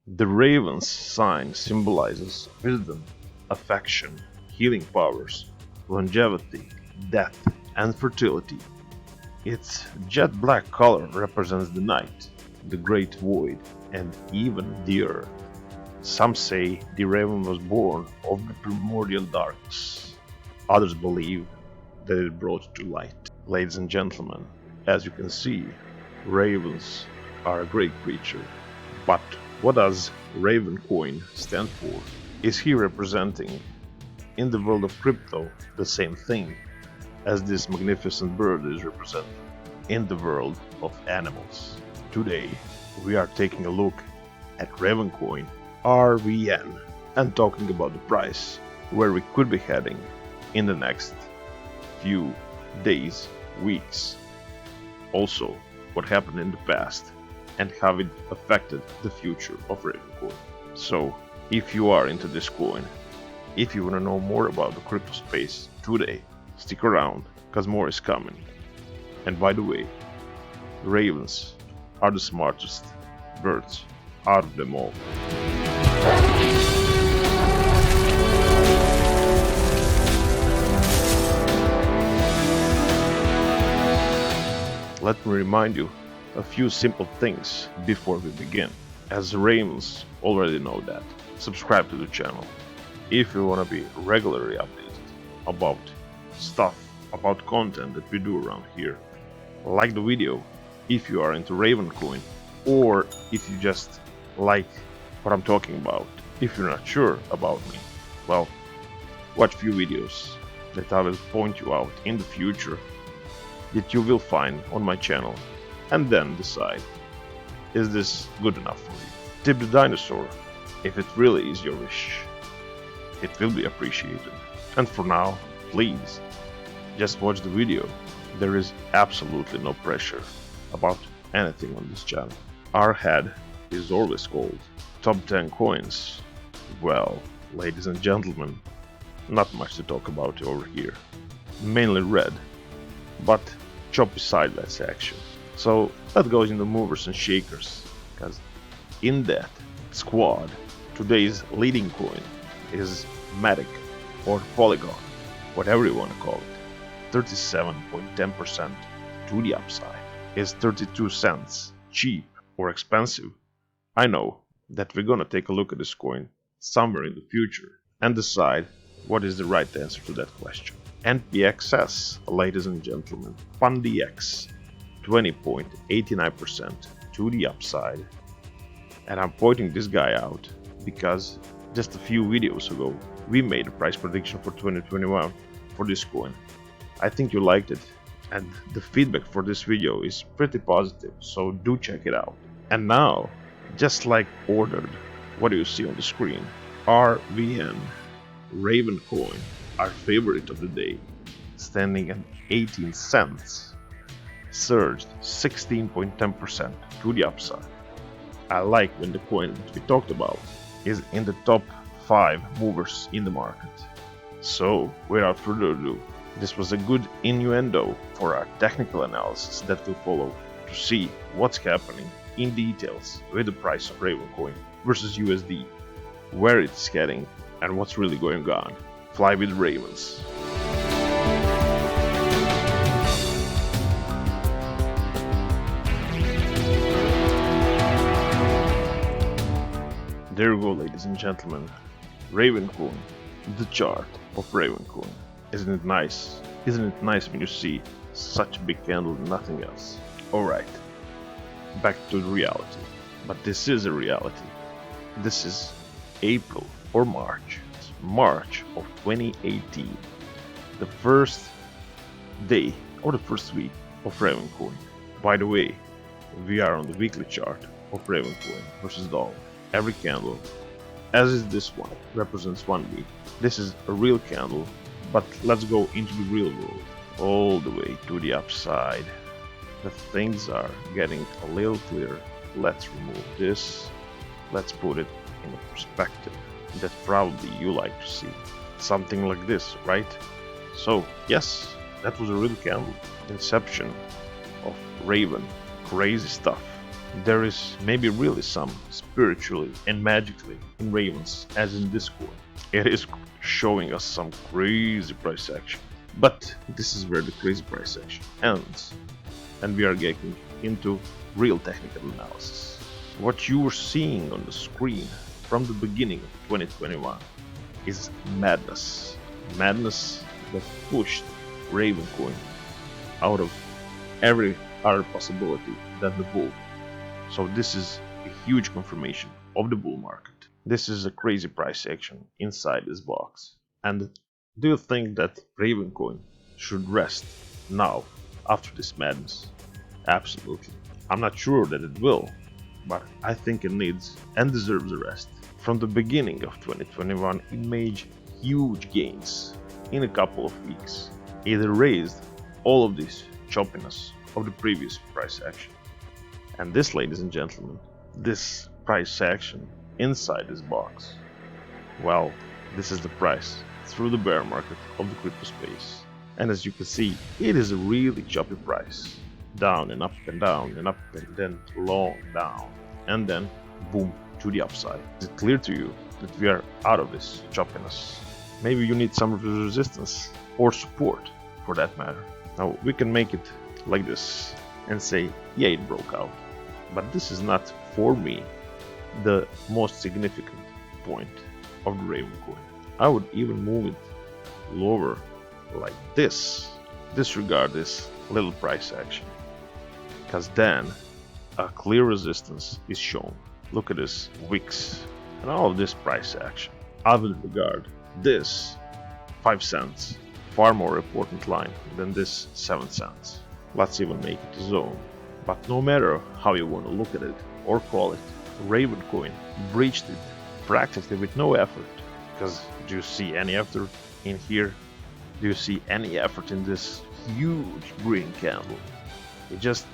The raven's sign symbolizes wisdom, affection, healing powers, longevity, death, and fertility. Its jet black color represents the night, the great void, and even the earth. Some say the raven was born of the primordial darkness. Others believe that it brought it to light. Ladies and gentlemen, as you can see, ravens are a great creature. But what does Ravencoin stand for? Is he representing, in the world of crypto, the same thing as this magnificent bird is representing in the world of animals? Today, we are taking a look at Ravencoin, RVN, and talking about the price, where we could be heading in the next few days, weeks. Also, what happened in the past and how it affected the future of Ravencoin. So, if you are into this coin, if you want to know more about the crypto space today, stick around, cause more is coming. And by the way, ravens are the smartest birds out of them all. Let me remind you a few simple things before we begin. As the ravens already know that, subscribe to the channel if you want to be regularly updated about stuff, about content that we do around here. Like the video if you are into Ravencoin, or if you just like what I'm talking about. If you're not sure about me, well, watch few videos that I will point you out in the future that you will find on my channel, and then decide, is this good enough for you? Tip the dinosaur if it really is your wish. It will be appreciated. And for now, please, just watch the video. There is absolutely no pressure about anything on this channel. Our head is always called top 10 coins. Well, ladies and gentlemen, not much to talk about over here. Mainly red, but choppy sideways action. So that goes into movers and shakers, because in that squad, today's leading coin is Matic or Polygon, whatever you want to call it. 37.10% to the upside. Is 32 cents cheap or expensive? I know that we're gonna take a look at this coin somewhere in the future and decide what is the right answer to that question. NPXS, ladies and gentlemen, PanDX, 20.89% to the upside. And I'm pointing this guy out because just a few videos ago we made a price prediction for 2021 for this coin. I think you liked it, and the feedback for this video is pretty positive, so do check it out. And now, just like ordered, what do you see on the screen? RVN, Ravencoin, our favorite of the day, standing at 18 cents, surged 16.10% to the upside. I like when the coin that we talked about is in the top 5 movers in the market. So, without further ado, this was a good innuendo for our technical analysis that will follow to see what's happening in details with the price of Ravencoin versus USD, where it's heading, and what's really going on. Fly with ravens. There you go, ladies and gentlemen. Ravencoin, the chart of Ravencoin. Isn't it nice? Isn't it nice when you see such a big candle and nothing else? Alright, back to the reality. But this is a reality. This is April or March. It's March of 2018. The first day or the first week of Ravencoin. By the way, we are on the weekly chart of Ravencoin versus dollar. Every candle, as is this one, represents 1 week. This is a real candle, but let's go into the real world. All the way to the upside. The things are getting a little clearer. Let's remove this. Let's put it in a perspective that probably you like to see. Something like this, right? So, yes, that was a real candle. Inception of Raven. Crazy stuff. There is maybe really some spiritually and magically in Ravens as in Discord. It is showing us some crazy price action. But this is where the crazy price action ends, and we are getting into real technical analysis. What you are seeing on the screen from the beginning of 2021 is madness. Madness that pushed Ravencoin out of every other possibility than the bull. So this is a huge confirmation of the bull market. This is a crazy price action inside this box. And do you think that Ravencoin should rest now after this madness? Absolutely. I'm not sure that it will, but I think it needs and deserves a rest. From the beginning of 2021, it made huge gains in a couple of weeks. It erased all of this choppiness of the previous price action. And this, ladies and gentlemen, this price action inside this box, well, this is the price through the bear market of the crypto space. And as you can see, it is a really choppy price. Down and up and down and up and then long down. And then boom to the upside. Is it clear to you that we are out of this choppiness? Maybe you need some resistance or support for that matter. Now we can make it like this and say, yeah, it broke out. But this is not, for me, the most significant point of the Ravencoin. I would even move it lower like this. Disregard this little price action, because then a clear resistance is shown. Look at this wicks and all of this price action. I would regard this 5 cents far more important line than this 7 cents. Let's even make it a zone. But no matter how you want to look at it or call it, Ravencoin breached it practically with no effort. Because do you see any effort in here? Do you see any effort in this huge green candle? It just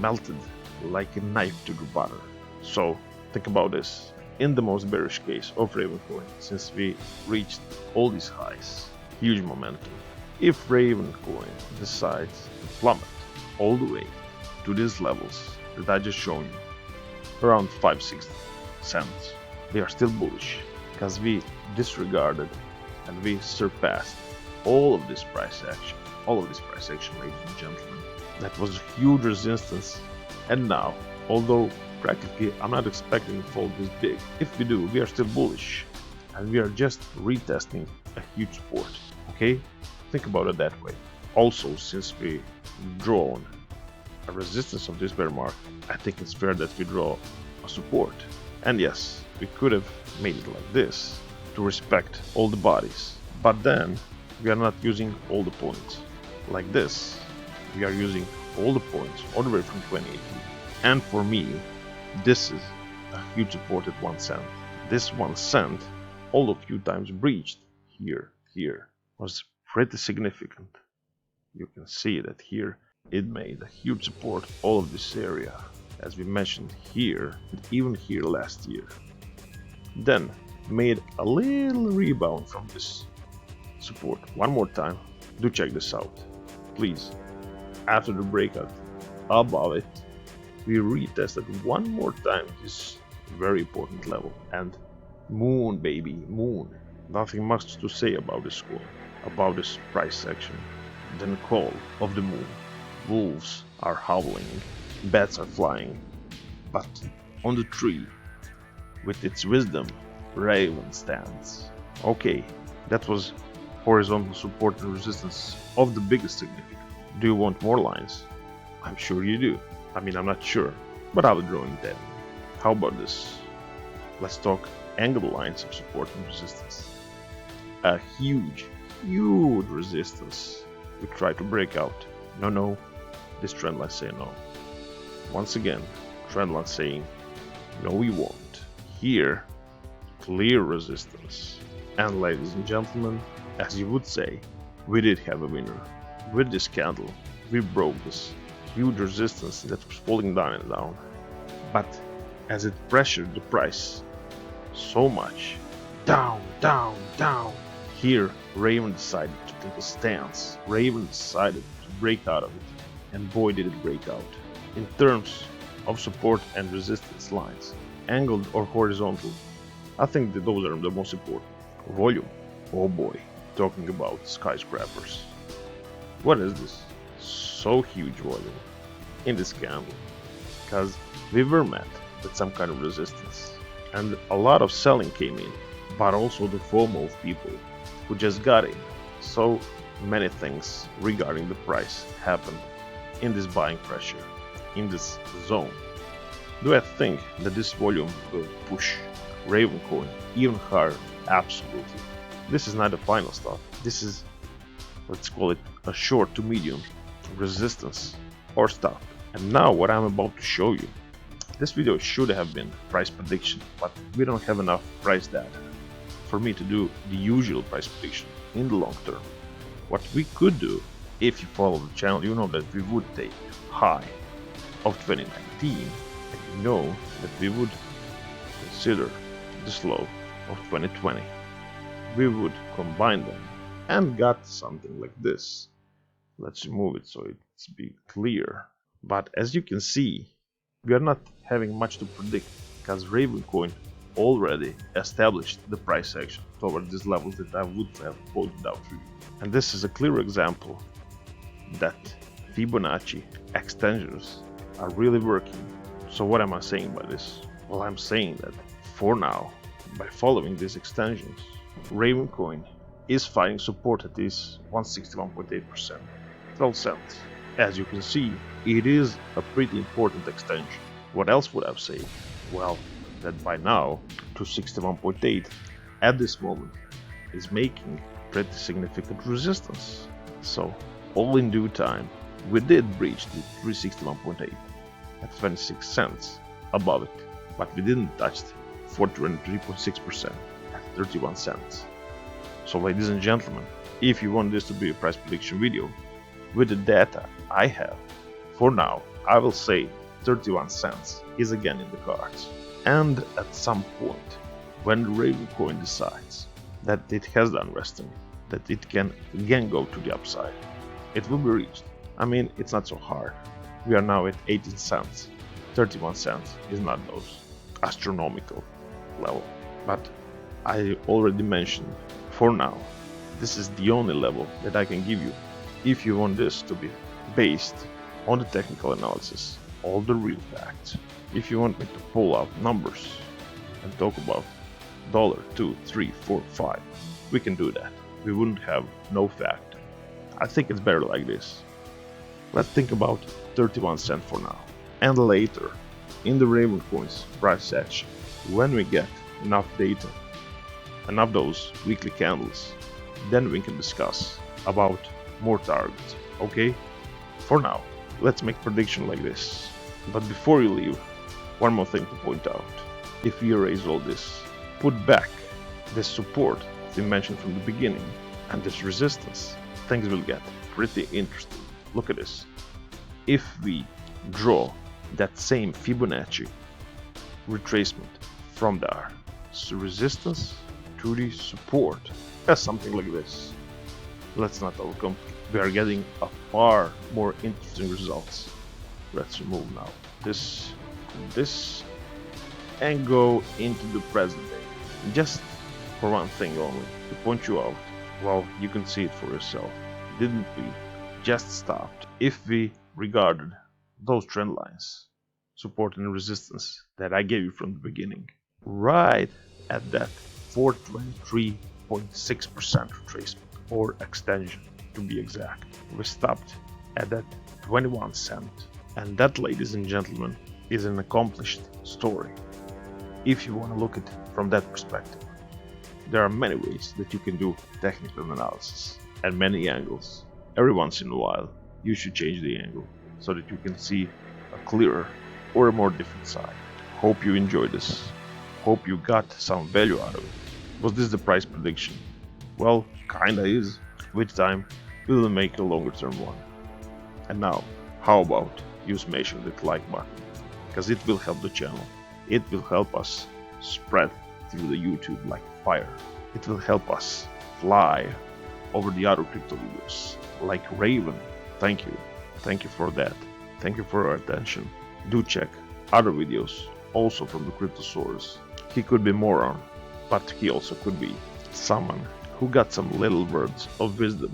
melted like a knife to the butter. So think about this. In the most bearish case of Ravencoin, since we reached all these highs, huge momentum, if Ravencoin decides to plummet all the way to these levels that I just shown you, around 5-6 cents, we are still bullish because we disregarded and we surpassed all of this price action. All of this price action, ladies and gentlemen. That was a huge resistance, and now, although practically I'm not expecting a fall this big, if we do, we are still bullish, and we are just retesting a huge support. Okay, think about it that way. Also, since we drawn a resistance of this bear market, I think it's fair that we draw a support. And yes, we could have made it like this to respect all the bodies, but then we are not using all the points like this. We are using all the points all the way from 2018. And for me, this is a huge support at 1 cent. This 1 cent, although few times breached here, was pretty significant. You can see that here it made a huge support all of this area, as we mentioned here, and even here last year. Then made a little rebound from this support. One more time, do check this out, please. After the breakout above it, we retested one more time this very important level. And moon, baby, moon. Nothing much to say about this coin, about this price section. Then call of the moon. Wolves are howling, bats are flying, but on the tree, with its wisdom, Raven stands. Okay, that was horizontal support and resistance of the biggest significance. Do you want more lines? I'm sure you do. I mean, I'm not sure, but I will draw in that. How about this? Let's talk angle lines of support and resistance. A huge resistance we try to break out. No, this trend line say no. Once again, trend line saying no, we won't. Here, clear resistance. And ladies and gentlemen, as you would say, we did have a winner. With this candle, we broke this huge resistance that was falling down and down. But as it pressured the price so much, down, here Raven decided to take a stance. Raven decided to break out of it, and boy did it break out. In terms of support and resistance lines, angled or horizontal. I think that those are the most important. Volume. Oh boy, talking about skyscrapers. What is this? So huge volume in this candle, because we were met with some kind of resistance, and a lot of selling came in, but also the FOMO of people who just got in. So many things regarding the price happened in this buying pressure, in this zone. Do I think that this volume will push Ravencoin even higher? Absolutely. This is not the final stop. This is, let's call it, a short to medium resistance or stop. And now what I'm about to show you. This video should have been price prediction, but we don't have enough price data for me to do the usual price prediction in the long term. What we could do, if you follow the channel, you know that we would take high of 2019, and you know that we would consider the low of 2020. We would combine them and got something like this. Let's remove it so it's be clear. But as you can see, we are not having much to predict because Ravencoin already established the price action toward these levels that I would have pointed out to you. And this is a clear example that Fibonacci extensions are really working. So what am I saying by this? Well, I'm saying that for now, by following these extensions, Ravencoin is finding support at this 161.8%, 12 cents. As you can see, it is a pretty important extension. What else would I say? Well, that by now, 261.8 at this moment is making pretty significant resistance. So, all in due time, we did breach the 361.8 at 26 cents above it, but we didn't touch the 423.6% at 31 cents. So ladies and gentlemen, if you want this to be a price prediction video, with the data I have, for now, I will say 31 cents is again in the cards. And at some point, when the Ravencoin decides that it has done resting, that it can again go to the upside, it will be reached. I mean, it's not so hard. We are now at 18 cents. 31 cents is not those astronomical level. But I already mentioned, for now, this is the only level that I can give you. If you want this to be based on the technical analysis, all the real facts. If you want me to pull out numbers and talk about $1, $2, $3, $4, $5, we can do that. We wouldn't have no fact. I think it's better like this. Let's think about 31 cents for now. And later, in the Ravencoin's price action, when we get enough data, enough those weekly candles, then we can discuss about more targets, okay? For now, let's make prediction like this. But before you leave, one more thing to point out. If we erase all this, put back this support we mentioned from the beginning and this resistance, things will get pretty interesting. Look at this. If we draw that same Fibonacci retracement from there, so resistance to the support, as something like this. Let's not overcomplicate. We are getting a far more interesting results. Let's remove now this and go into the present day. Just for one thing only, to point you out. Well, you can see it for yourself. Didn't we just stopped? If we regarded those trend lines, support and resistance that I gave you from the beginning, right at that 423.6% retracement or extension to be exact, we stopped at that 21 cent. And that, ladies and gentlemen, is an accomplished story. If you want to look at it from that perspective, there are many ways that you can do technical analysis and many angles. Every once in a while, you should change the angle so that you can see a clearer or a more different side. Hope you enjoyed this. Hope you got some value out of it. Was this the price prediction? Well, kinda is. With time, we will make a longer term one. And now, how about you smash that like button? Because it will help the channel. It will help us spread through the YouTube like fire. It will help us fly over the other crypto videos like Raven. Thank you. Thank you for that. Thank you for your attention. Do check other videos, also from the Cryptosaurus. He could be moron, but he also could be someone who got some little words of wisdom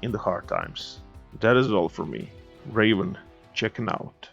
in the hard times. That is all for me. Raven, checking out.